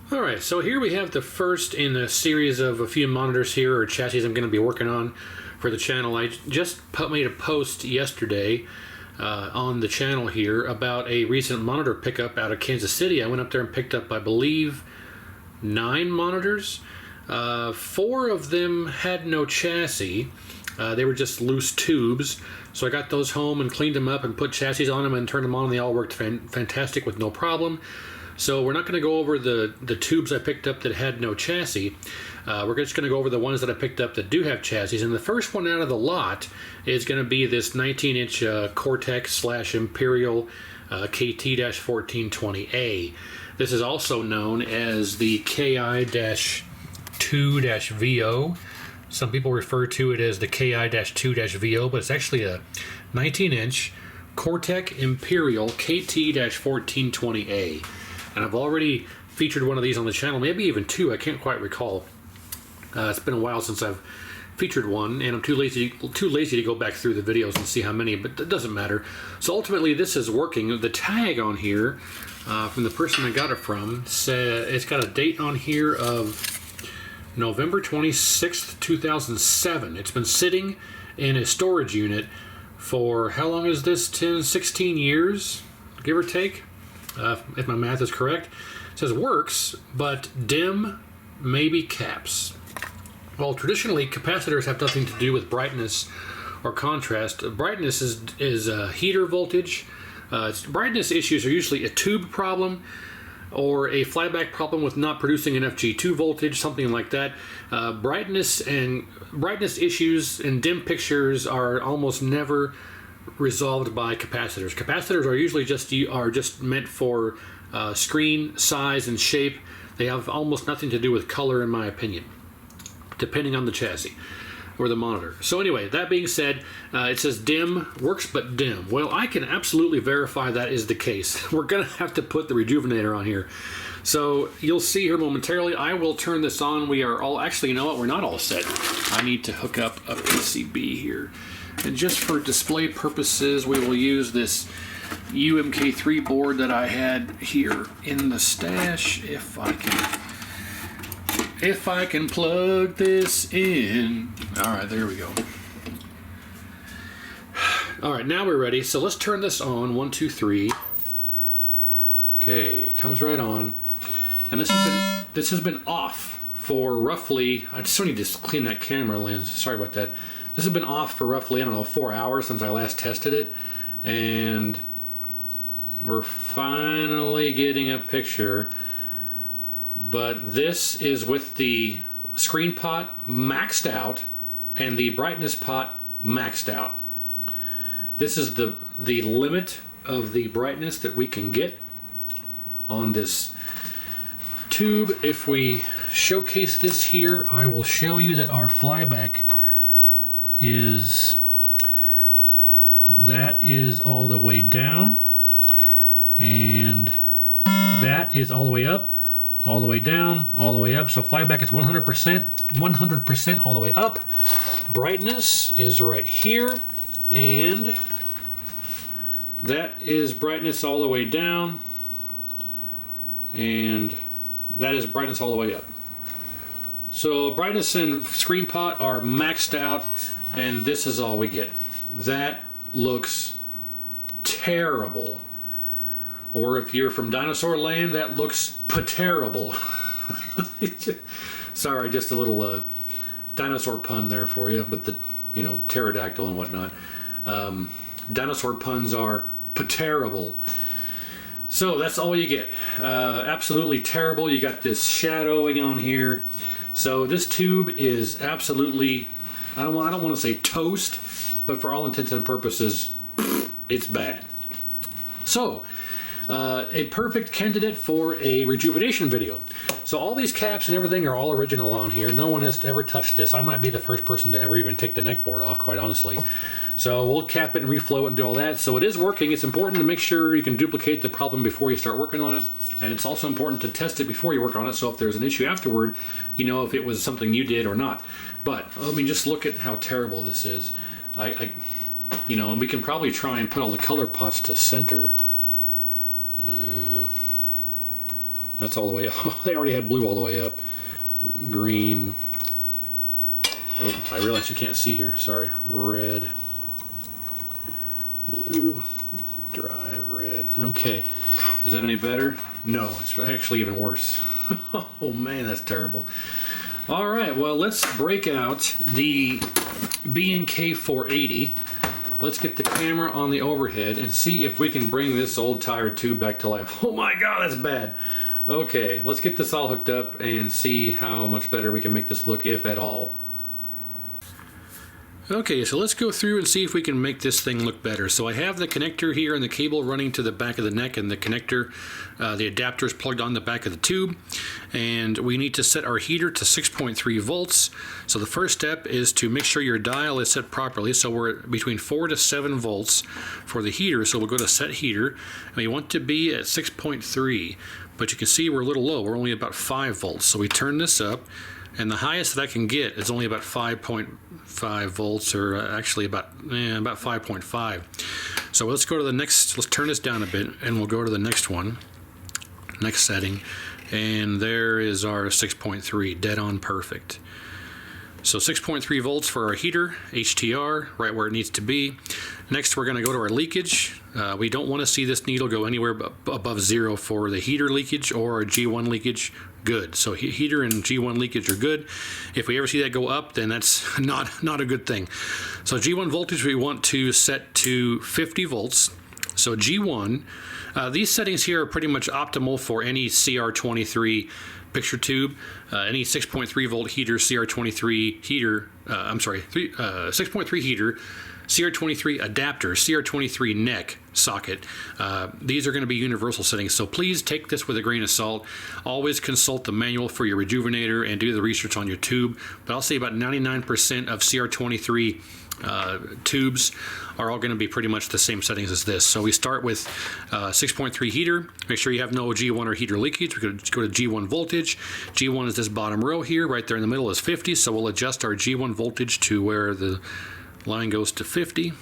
Alright, so here we have the first in a series of a few monitors here, or chassis I'm going to be working on for the channel. I just made a post yesterday on the channel here about a recent monitor pickup out of Kansas City. I went up there and picked up, I believe, 9 monitors. 4 of them had no chassis. They were just loose tubes. So I got those home and cleaned them up and put chassis on them and turned them on, and they all worked fantastic with no problem. So we're not going to go over the tubes I picked up that had no chassis. We're just going to go over the ones that I picked up that do have chassis. And the first one out of the lot is going to be this 19-inch Kortek / Imperial KT-1420A. This is also known as the KI-2-VO. Some people refer to it as the KI-2-VO, but it's actually a 19-inch Kortek Imperial KT-1420A. And I've already featured one of these on the channel, maybe even 2, I can't quite recall. It's been a while since I've featured one, and I'm too lazy to go back through the videos and see how many, but it doesn't matter. So ultimately this is working. The tag on here, from the person I got it from, it's got a date on here of November 26th, 2007. It's been sitting in a storage unit for, how long is this, 16 years, give or take? If my math is correct. It says works, but dim, maybe caps. Well, traditionally, capacitors have nothing to do with brightness or contrast. Brightness is heater voltage. Brightness issues are usually a tube problem or a flyback problem with not producing enough G2 voltage, something like that. Brightness issues and dim pictures are almost never resolved by capacitors. Capacitors are usually just meant for screen size and shape. They have almost nothing to do with color, in my opinion, depending on the chassis or the monitor. So anyway, that being said, it says dim, works but dim. Well, I can absolutely verify that is the case. We're gonna have to put the Rejuvenator on here. So you'll see here momentarily. I will turn this on. We are all, actually, you know what? We're not all set. I need to hook up a PCB here. And just for display purposes, we will use this UMK3 board that I had here in the stash. If I can plug this in. All right, there we go. All right, now we're ready. So let's turn this on. 1, 2, 3. Okay, it comes right on. And this has been off for roughly, I just need to clean that camera lens. Sorry about that. This has been off for roughly, I don't know, 4 hours since I last tested it. And we're finally getting a picture. But this is with the screen pot maxed out and the brightness pot maxed out. This is the limit of the brightness that we can get on this tube. If we showcase this here, I will show you that our flyback is all the way down, and that is all the way up, all the way down, all the way up. So flyback is 100% all the way up. Brightness is right here, and that is brightness all the way down, and that is brightness all the way up. So brightness and screen pot are maxed out, and this is all we get. That looks terrible. Or if you're from dinosaur land, that looks terrible. Sorry, just a little dinosaur pun there for you, but the pterodactyl and whatnot. Dinosaur puns are terrible. So that's all you get. Absolutely terrible. You got this shadowing on here. So this tube is absolutely, I don't want to say toast, but for all intents and purposes, it's bad. So, a perfect candidate for a rejuvenation video. So all these caps and everything are all original on here. No one has ever touched this. I might be the first person to ever even take the neck board off, quite honestly. So we'll cap it and reflow it and do all that. So it is working. It's important to make sure you can duplicate the problem before you start working on it. And it's also important to test it before you work on it. So if there's an issue afterward, you know if it was something you did or not. But I mean, just look at how terrible this is. We can probably try and put all the color pots to center. That's all the way up. Oh, they already had blue all the way up. Green. Oh, I realize you can't see here. Sorry. Red. Blue. Drive. Red. Okay. Is that any better? No, it's actually even worse. Oh man, that's terrible. All right, well, let's break out the B&K 480. Let's get the camera on the overhead and see if we can bring this old tired tube back to life. Oh my God, that's bad. Okay, let's get this all hooked up and see how much better we can make this look, if at all. Okay, so let's go through and see if we can make this thing look better. So I have the connector here and the cable running to the back of the neck, and the connector, the adapter is plugged on the back of the tube. And we need to set our heater to 6.3 volts. So the first step is to make sure your dial is set properly. So we're between 4 to 7 volts for the heater. So we'll go to set heater, and we want to be at 6.3. But you can see we're a little low. We're only about 5 volts. So we turn this up. And the highest that I can get is only about 5.5 volts, or actually about 5.5. So let's go to the next, let's turn this down a bit, and we'll go to the next one, next setting. And there is our 6.3, dead on perfect. So 6.3 volts for our heater, HTR, right where it needs to be. Next, we're going to go to our leakage. We don't want to see this needle go anywhere above 0 for the heater leakage or our G1 leakage. Good. So heater and G1 leakage are good. If we ever see that go up, then that's not a good thing. So G1 voltage we want to set to 50 volts. So G1, these settings here are pretty much optimal for any CR23 picture tube, any 6.3 volt heater, CR23 heater, 6.3 heater, CR23 adapter, CR23 neck socket. These are going to be universal settings, so please take this with a grain of salt. Always consult the manual for your Rejuvenator and do the research on your tube. But I'll say about 99% of CR23 tubes are all going to be pretty much the same settings as this. So we start with 6.3 heater. Make sure you have no G1 or heater leakage. We could go to G1 voltage. G1 is this bottom row here. Right there in the middle is 50. So we'll adjust our G1 voltage to where the line goes to 50.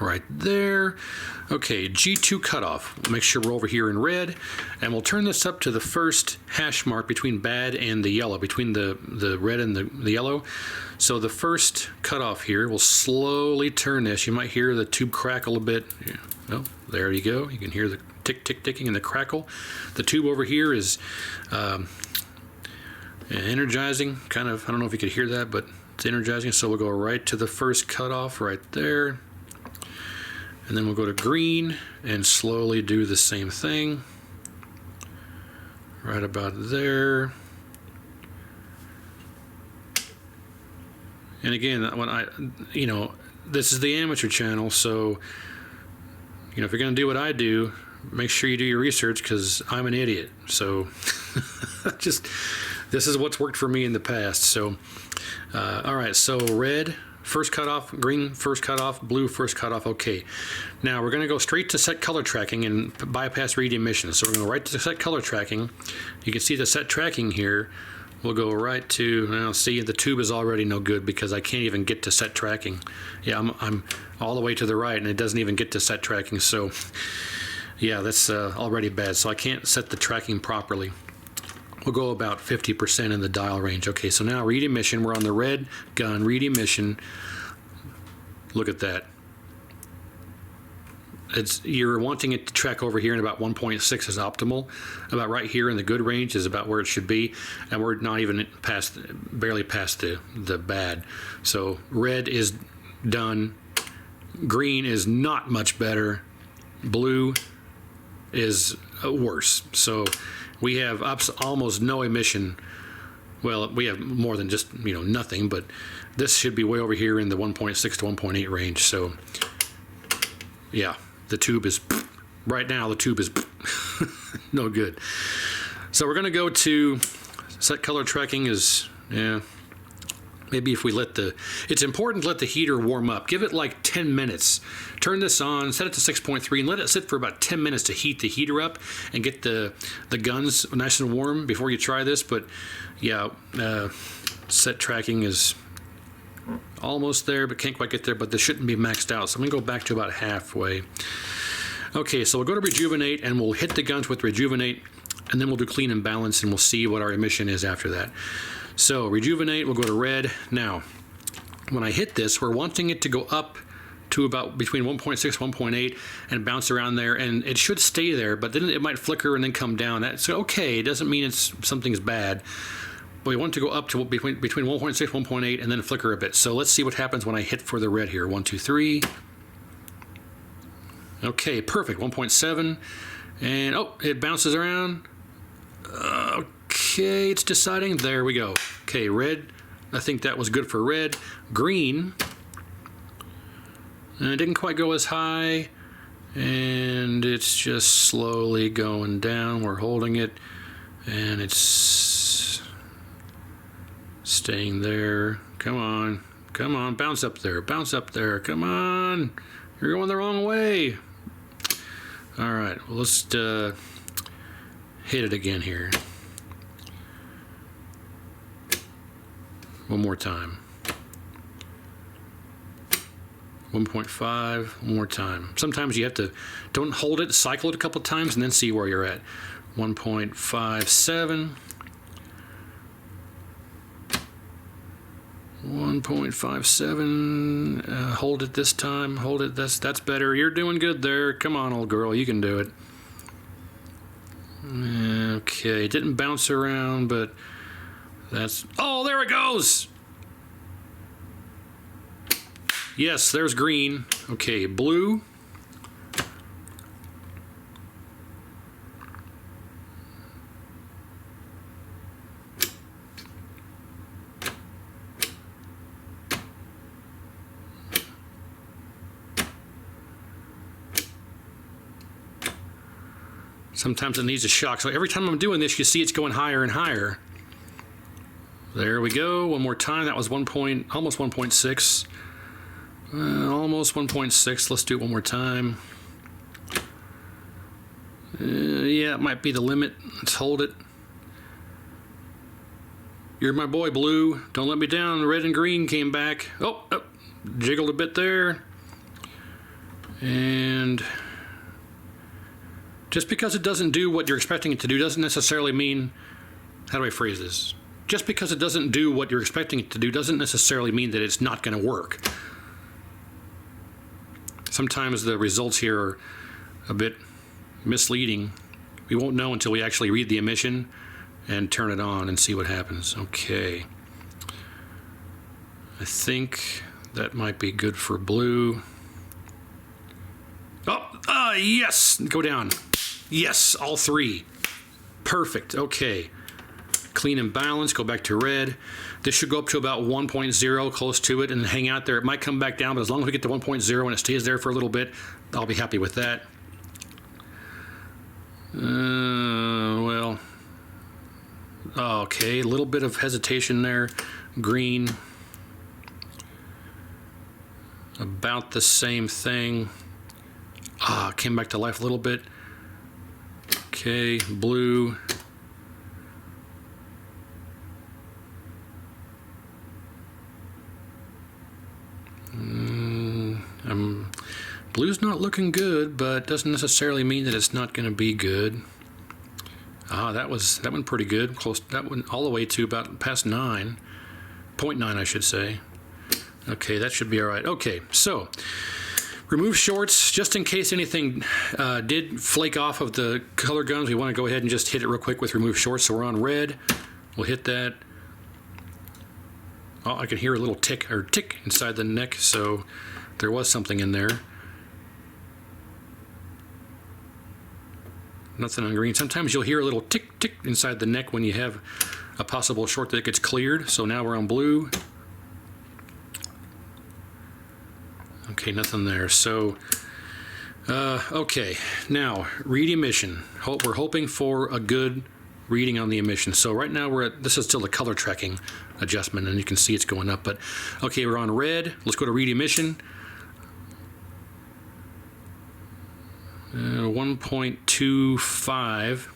Right there. Okay, G2 cutoff. Make sure we're over here in red, and we'll turn this up to the first hash mark between bad and the yellow, between the red and the yellow. So the first cutoff here, we'll slowly turn this. You might hear the tube crackle a bit. Yeah. Oh, there you go. You can hear the tick, tick, ticking and the crackle. The tube over here is energizing, kind of. I don't know if you could hear that, but it's energizing. So we'll go right to the first cutoff right there. And then we'll go to green and slowly do the same thing. Right about there. And again, when this is the amateur channel, so, if you're going to do what I do, make sure you do your research, because I'm an idiot. So this is what's worked for me in the past. So, all right, so red, first cutoff, green, first cutoff, blue, first cutoff. Okay. Now we're going to go straight to set color tracking and bypass read emission. So we're going to go right to set color tracking. You can see the set tracking here. We'll go right to, now see, the tube is already no good because I can't even get to set tracking. Yeah, I'm all the way to the right and it doesn't even get to set tracking. So yeah, that's already bad. So I can't set the tracking properly. We'll go about 50% in the dial range. Okay, so now read emission, we're on the red gun, read emission. Look at that. You're wanting it to track over here in about 1.6 is optimal. About right here in the good range is about where it should be, and we're not even barely past the bad. So red is done. Green is not much better. Blue is worse. So we have almost no emission. Well, we have more than just nothing, but this should be way over here in the 1.6 to 1.8 range. So yeah, the tube is right now. The tube is no good. So we're going to go to set color tracking. Is maybe if we it's important to let the heater warm up. Give it like 10 minutes. Turn this on, set it to 6.3, and let it sit for about 10 minutes to heat the heater up and get the guns nice and warm before you try this. But yeah, set tracking is almost there, but can't quite get there. But this shouldn't be maxed out. So I'm going to go back to about halfway. Okay, so we'll go to Rejuvenate, and we'll hit the guns with Rejuvenate. and then we'll do clean and balance, and we'll see what our emission is after that. So rejuvenate, we'll go to red. Now, when I hit this, we're wanting it to go up to about between 1.6, 1.8 and bounce around there, and it should stay there, but then it might flicker and then come down. That's okay. It doesn't mean something's bad. But we want it to go up to between 1.6, 1.8 and then flicker a bit. So let's see what happens when I hit for the red here. 1, 2, 3. Okay, perfect. 1.7. And oh, it bounces around. Okay, it's deciding. There we go. Okay, red. I think that was good for red. Green. And it didn't quite go as high. And it's just slowly going down. We're holding it. And it's staying there. Come on. Come on. Bounce up there. Bounce up there. Come on. You're going the wrong way. All right. Well, let's hit it again here. One more time. 1.5, one more time. Sometimes you have to, don't hold it, cycle it a couple times and then see where you're at. 1.57. 1.57. Hold it this time. Hold it. That's better. You're doing good there. Come on, old girl. You can do it. Okay. It didn't bounce around, but that's... Oh, there it goes! Yes, there's green. Okay, blue. Sometimes it needs a shock. So every time I'm doing this, you see it's going higher and higher. There we go. One more time. That was almost 1.6. Almost 1.6. Let's do it one more time. Yeah, it might be the limit. Let's hold it. You're my boy, blue. Don't let me down. Red and green came back. Oh, jiggled a bit there. And just because it doesn't do what you're expecting it to do doesn't necessarily mean... How do I phrase this? Just because it doesn't do what you're expecting it to do doesn't necessarily mean that it's not going to work. Sometimes the results here are a bit misleading. We won't know until we actually read the emission and turn it on and see what happens. Okay. I think that might be good for blue. Oh, yes! Go down. Yes, all three. Perfect. Okay. Clean and balance. Go back to red. This should go up to about 1.0, close to it, and hang out there. It might come back down, but as long as we get to 1.0 and it stays there for a little bit, I'll be happy with that. Well, okay, a little bit of hesitation there. Green. About the same thing. Came back to life a little bit. Okay, blue. Blue's not looking good, but doesn't necessarily mean that it's not going to be good. That went pretty good. Close. That went all the way to about past 9. 0.9, I should say. Okay, that should be all right. Okay, so remove shorts just in case anything did flake off of the color guns. We want to go ahead and just hit it real quick with remove shorts. So we're on red. We'll hit that. Oh, I can hear a little tick inside the neck, so there was something in there. Nothing on green. Sometimes you'll hear a little tick inside the neck when you have a possible short that gets cleared. So now we're on blue. Okay, nothing there. So, okay. Now, read emission. We're hoping for a good reading on the emission. So right now this is still the color tracking adjustment, and you can see it's going up. But okay, we're on red. Let's go to read emission. 1.25.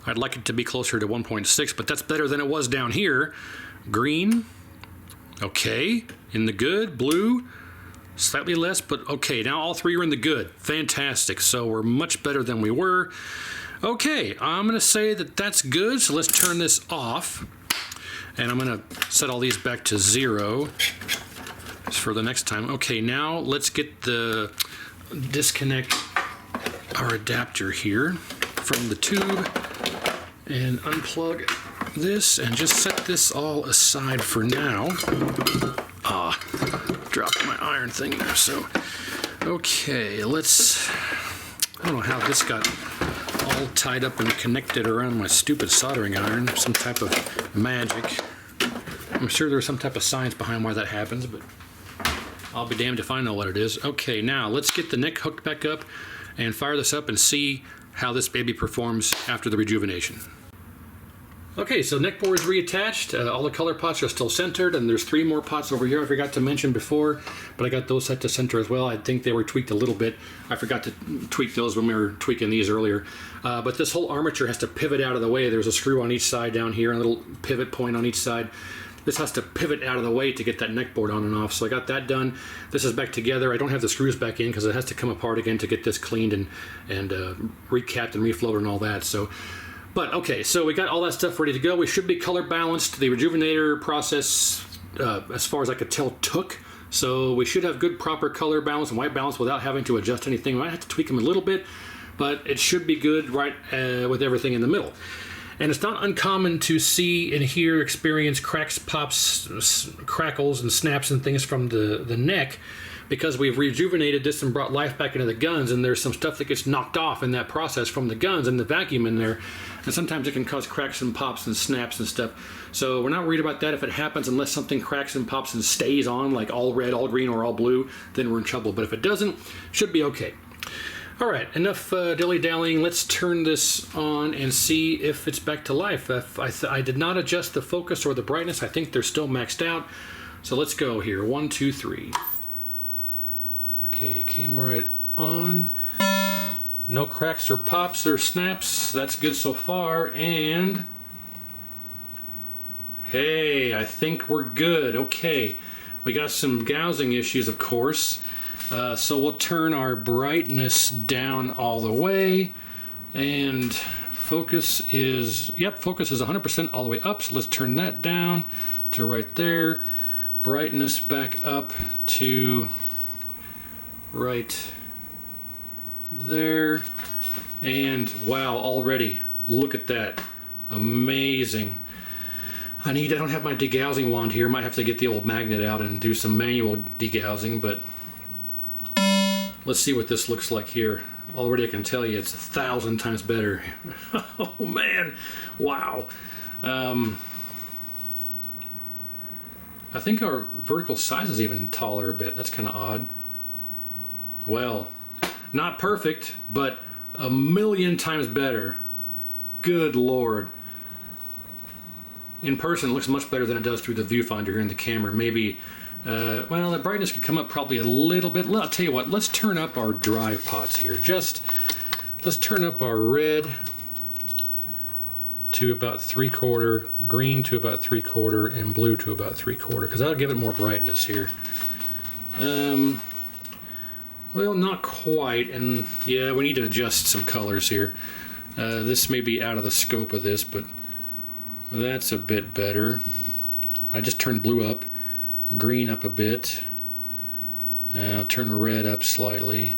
I'd like it to be closer to 1.6, but that's better than it was down here. Green. Okay, in the good. Blue. Slightly less, but okay. Now all three are in the good. Fantastic. So we're much better than we were. Okay, I'm going to say that that's good, so let's turn this off. And I'm going to set all these back to 0 for the next time. Okay, now let's get the disconnect our adapter here from the tube and unplug this and just set this all aside for now. Ah, dropped my iron thing there. So, okay, let's, I don't know how this got all tied up and connected around my stupid soldering iron. Some type of magic. I'm sure there's some type of science behind why that happens, but I'll be damned if I know what it is. Okay, now let's get the neck hooked back up and fire this up and see how this baby performs after the rejuvenation. Okay, so neck board is reattached. All the color pots are still centered, and there's 3 more pots over here I forgot to mention before, but I got those set to center as well. I think they were tweaked a little bit. I forgot to tweak those when we were tweaking these earlier. But this whole armature has to pivot out of the way. There's a screw on each side down here, a little pivot point on each side. This has to pivot out of the way to get that neck board on and off. So I got that done. This is back together. I don't have the screws back in because it has to come apart again to get this cleaned and recapped and reflowed and all that. So. But okay, so we got all that stuff ready to go. We should be color balanced. The rejuvenator process, as far as I could tell, took. So we should have good proper color balance and white balance without having to adjust anything. We might have to tweak them a little bit, but it should be good right with everything in the middle. And it's not uncommon to see and hear, experience cracks, pops, crackles, and snaps and things from the neck, because we've rejuvenated this and brought life back into the guns, and there's some stuff that gets knocked off in that process from the guns and the vacuum in there, and sometimes it can cause cracks and pops and snaps and stuff. So we're not worried about that if it happens, unless something cracks and pops and stays on, like all red, all green, or all blue, then we're in trouble. But if it doesn't, should be okay. All right, enough dilly-dallying. Let's turn this on and see if it's back to life. I did not adjust the focus or the brightness. I think they're still maxed out. So let's go here. 1, 2, 3. Okay, camera on. No cracks or pops or snaps. That's good so far. And hey, I think we're good. Okay, we got some gouging issues, of course. So we'll turn our brightness down all the way, and focus is, focus is 100% all the way up. So let's turn that down to right there. Brightness back up to right there. And wow, already look at that. Amazing. I don't have my degousing wand here. Might have to get the old magnet out and do some manual degousing, but let's see what this looks like here. Already I can tell you it's 1,000 times better. Oh man, wow. I think our vertical size is even taller a bit. That's kind of odd. Well, not perfect, but 1,000,000 times better. Good Lord. In person, it looks much better than it does through the viewfinder here in the camera. Maybe, well, the brightness could come up probably a little bit. I'll tell you what, let's turn up our drive pots here. Let's turn up our red to about 3/4, green to about 3/4, and blue to about 3/4, because that'll give it more brightness here. Well, not quite, and yeah, we need to adjust some colors here. This may be out of the scope of this, but that's a bit better. I just turned blue up, green up a bit. I'll turn red up slightly.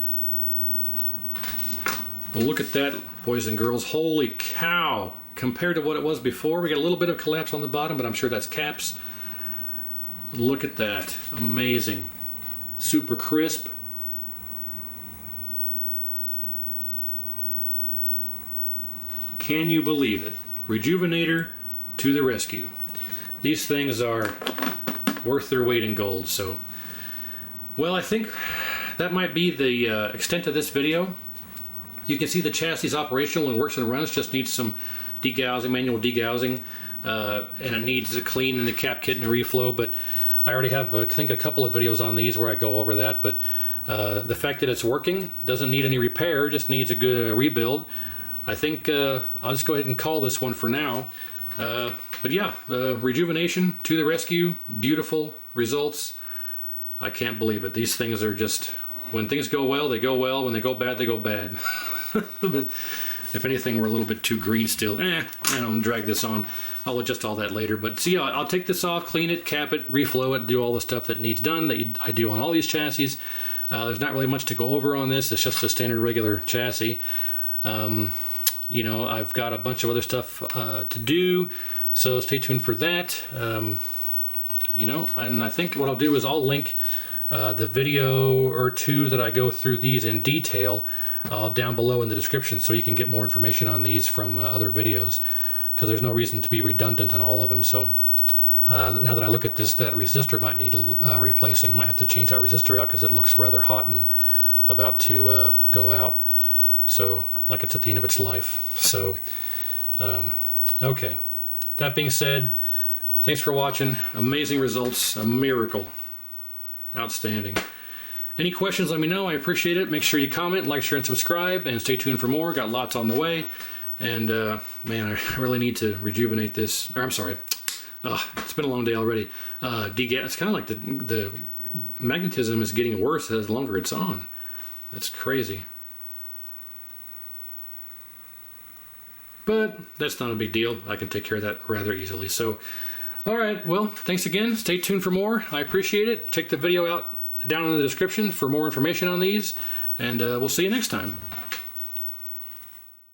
Well, look at that, boys and girls. Holy cow! Compared to what it was before, we got a little bit of collapse on the bottom, but I'm sure that's caps. Look at that. Amazing. Super crisp. Can you believe it? Rejuvenator to the rescue. These things are worth their weight in gold. So, well, I think that might be the extent of this video. You can see the chassis is operational and works and runs, just needs some degousing, manual degousing, and it needs a clean in the cap kit and a reflow. But I already have, I think, a couple of videos on these where I go over that. But the fact that it's working, doesn't need any repair, just needs a good rebuild. I think I'll just go ahead and call this one for now. But yeah, Rejuvenation to the rescue. Beautiful results. I can't believe it. These things are just, when things go well, they go well. When they go bad, they go bad. But If anything, we're a little bit too green still. I don't drag this on. I'll adjust all that later. But see, I'll take this off, clean it, cap it, reflow it, do all the stuff that needs done that I do on all these chassis. There's not really much to go over on this. It's just a standard regular chassis. You know, I've got a bunch of other stuff to do, so stay tuned for that. You know, and I think what I'll do is I'll link the video or two that I go through these in detail down below in the description, so you can get more information on these from other videos, because there's no reason to be redundant on all of them. So now that I look at this, that resistor might need replacing. Might have to change that resistor out because it looks rather hot and about to go out. So, like it's at the end of its life. So, okay. That being said, thanks for watching. Amazing results. A miracle. Outstanding. Any questions, let me know. I appreciate it. Make sure you comment, like, share, and subscribe. And stay tuned for more. Got lots on the way. And, man, I really need to rejuvenate this. Or, I'm sorry. It's been a long day already. It's kind of like the magnetism is getting worse as longer it's on. That's crazy. But that's not a big deal. I can take care of that rather easily. So, all right. Well, thanks again. Stay tuned for more. I appreciate it. Check the video out down in the description for more information on these. And we'll see you next time.